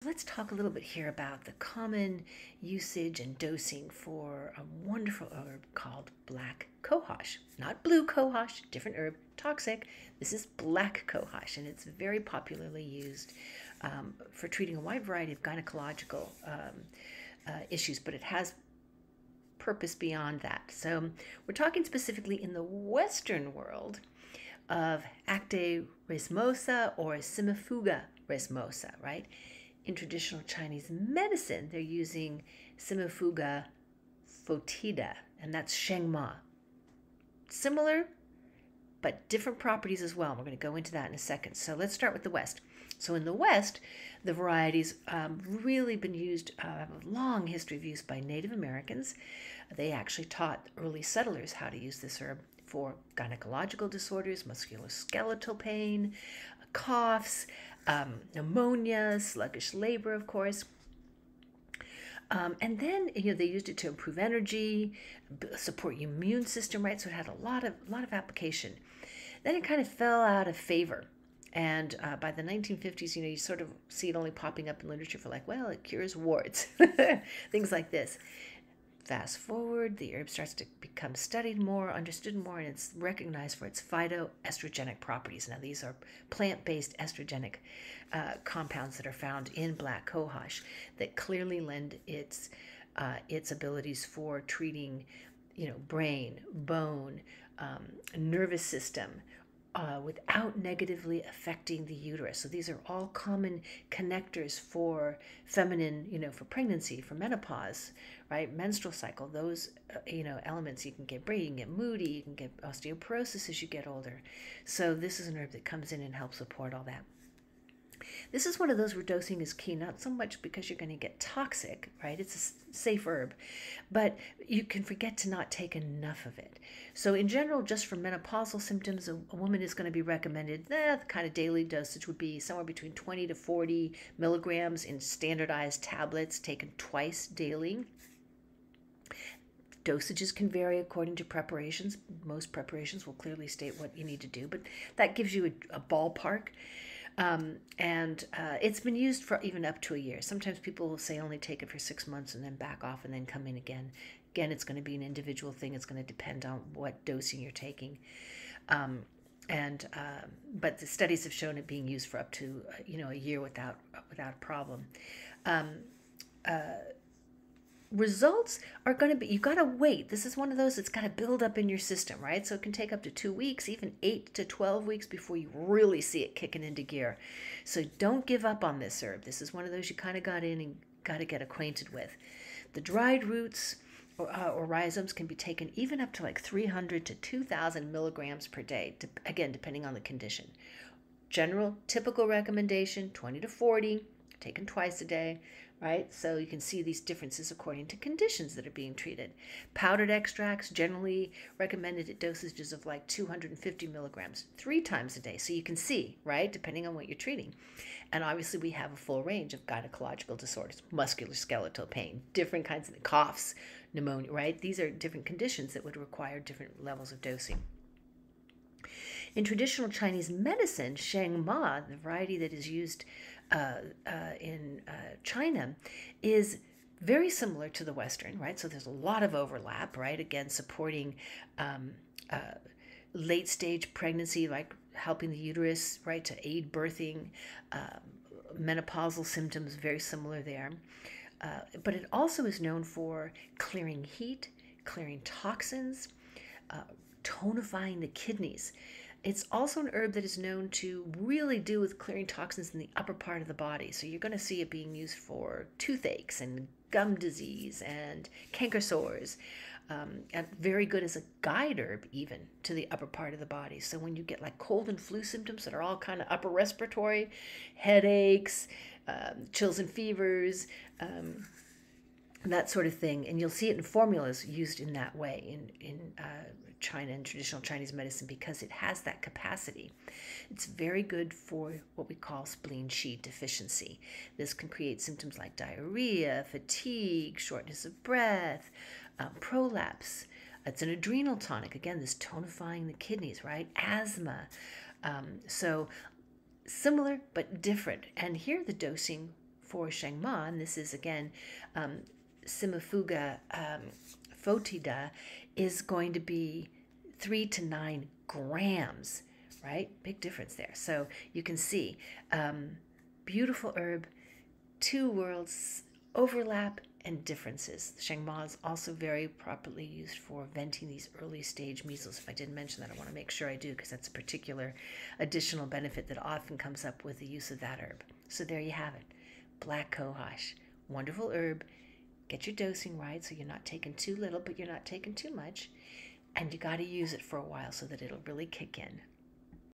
Let's talk a little bit here about the common usage and dosing for a wonderful herb called Black Cohosh. Not blue cohosh, different herb, toxic. This is Black Cohosh, and it's very popularly used for treating a wide variety of gynecological issues, but it has purpose beyond that. So we're talking specifically in the Western world of Acte resmosa or Simifuga resmosa, right? In traditional Chinese medicine, they're using Simifuga fotida, and that's Sheng Ma. Similar, but different properties as well. We're going to go into that in a second. So let's start with the West. So in the West, the varieties really been used, have a long history of use by Native Americans. They actually taught early settlers how to use this herb for gynecological disorders, musculoskeletal pain, coughs, pneumonia, sluggish labor, of course. And then they used it to improve energy, support your immune system, right? So it had a lot of application. Then it kind of fell out of favor. And by the 1950s, you sort of see it only popping up in literature for like, well, it cures warts, things like this. Fast forward, the herb starts to become studied more, understood more, and it's recognized for its phyto-estrogenic properties. Now, these are plant-based estrogenic compounds that are found in Black Cohosh that clearly lend its abilities for treating, brain, bone, nervous system, without negatively affecting the uterus. So these are all common connectors for feminine, for pregnancy, for menopause, right? Menstrual cycle, those, elements. You can get brain, you can get moody, you can get osteoporosis as you get older. So this is an herb that comes in and helps support all that. This is one of those where dosing is key, not so much because you're going to get toxic, right? It's a safe herb, but you can forget to not take enough of it. So in general, just for menopausal symptoms, a woman is going to be recommended, the kind of daily dosage would be somewhere between 20 to 40 milligrams in standardized tablets taken twice daily. Dosages can vary according to preparations. Most preparations will clearly state what you need to do, but that gives you a ballpark. And it's been used for even up to a year. Sometimes people will say only take it for 6 months and then back off and then come in again. Again, it's going to be an individual thing. It's going to depend on what dosing you're taking. But the studies have shown it being used for up to a year without a problem. Results are going to be, you've got to wait. This is one of those that's got to build up in your system, right? So it can take up to 2 weeks, even 8 to 12 weeks before you really see it kicking into gear. So don't give up on this herb. This is one of those you kind of got in and got to get acquainted with. The dried roots or rhizomes can be taken even up to like 300 to 2,000 milligrams per day, again, depending on the condition. General, typical recommendation, 20 to 40, taken twice a day. Right? So you can see these differences according to conditions that are being treated. Powdered extracts generally recommended at dosages of like 250 milligrams 3 times a day. So you can see, right, depending on what you're treating. And obviously we have a full range of gynecological disorders, musculoskeletal pain, different kinds of coughs, pneumonia, right? These are different conditions that would require different levels of dosing. In traditional Chinese medicine, Sheng Ma, the variety that is used in China, is very similar to the Western, right? So there's a lot of overlap, right? Again, supporting late stage pregnancy, like helping the uterus, right, to aid birthing, menopausal symptoms, very similar there. But it also is known for clearing heat, clearing toxins, tonifying the kidneys. It's also an herb that is known to really do with clearing toxins in the upper part of the body. So you're going to see it being used for toothaches and gum disease and canker sores. And very good as a guide herb even to the upper part of the body. So when you get like cold and flu symptoms that are all kind of upper respiratory, headaches, chills and fevers, that sort of thing. And you'll see it in formulas used in that way in China and traditional Chinese medicine because it has that capacity. It's very good for what we call spleen qi deficiency. This can create symptoms like diarrhea, fatigue, shortness of breath, prolapse. It's an adrenal tonic. Again, this tonifying the kidneys, right? Asthma. So similar but different. And here the dosing for Sheng Ma, and this is again Simifuga fotida, is going to be 3 to 9 grams, right? Big difference there. So you can see beautiful herb, two worlds overlap and differences. Sheng Ma is also very properly used for venting these early stage measles. If I didn't mention that, I want to make sure I do, because that's a particular additional benefit that often comes up with the use of that herb. So there you have it. Black Cohosh, wonderful herb. Get your dosing right so you're not taking too little, but you're not taking too much. And you got to use it for a while so that it'll really kick in.